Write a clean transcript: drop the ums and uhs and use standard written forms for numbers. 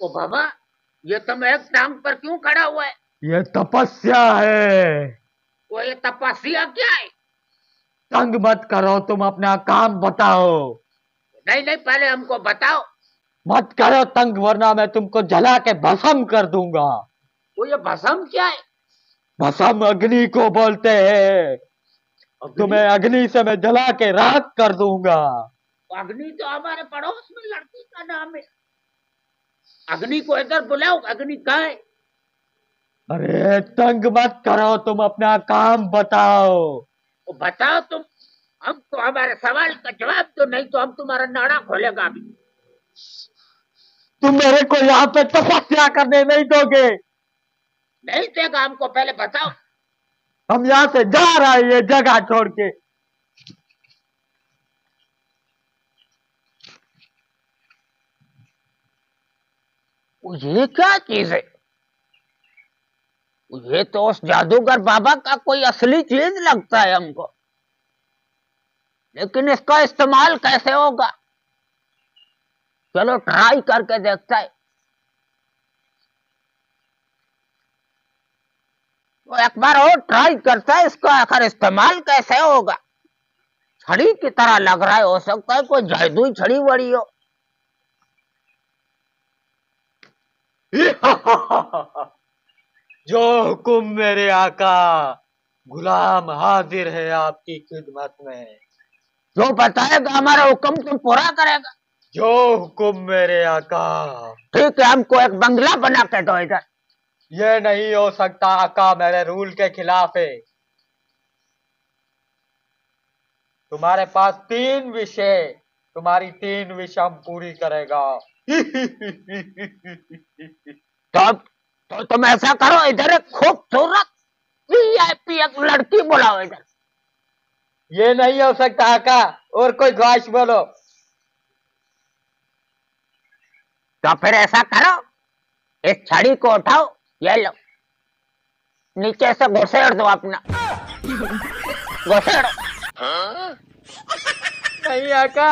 ओ बाबा, ये तुम एक टांग पर क्यों खड़ा हुआ है? ये तपस्या है। वो ये तपस्या क्या है? तंग मत करो, तुम अपना काम बताओ। नहीं नहीं, पहले हमको बताओ। मत करो तंग, वरना मैं तुमको जला के भस्म कर दूंगा। वो ये भस्म क्या है? भस्म अग्नि को बोलते हैं। अग्नि? तुम्हें अग्नि से मैं जला के राख कर दूंगा। अग्नि तो हमारे पड़ोस में लड़की का नाम है। अग्नि को इधर बुलाओ, अग्नि कहाँ है? अरे तंग मत करो, तुम अपना काम बताओ। वो बताओ तुम। हम तो हमारे सवाल का जवाब दो, नहीं तो हम तुम्हारा नाड़ा खोलेगा अभी। तुम मेरे को यहाँ पे तपस्या करने नहीं दोगे। नहीं देगा, हमको पहले बताओ। हम यहाँ से जा रहे हैं, ये जगह छोड़ के। ये क्या चीज है? ये तो उस जादूगर बाबा का कोई असली चीज लगता है हमको, लेकिन इसका इस्तेमाल कैसे होगा? चलो ट्राई करके देखता है। तो एक बार और ट्राई करता है, इसका आखिर इस्तेमाल कैसे होगा। छड़ी की तरह लग रहा है, हो सकता है कोई जादुई छड़ी बड़ी हो। जो हुकुम मेरे आका, गुलाम हाजिर है आपकी खिदमत में। जो बताएगा हमारा हुक्म तुम पूरा करेगा। जो हुकुम मेरे आका। ठीक है, हमको एक बंगला बना के दो इधर। ये नहीं हो सकता आका, मेरे रूल के खिलाफ है। तुम्हारे पास 3 विषय, तुम्हारी 3 विष हम पूरी करेगा। तो तुम ऐसा करो, इधर एक खूबसूरत वीआईपी एक लड़की बुलाओ इधर। ये नहीं हो सकता आका, और कोई ख्वाहिश बोलो। तो फिर ऐसा करो, इस छड़ी को उठाओ, ये लो, नीचे से घुसेड़ दो अपना। घुसेड़ो। नहीं आका।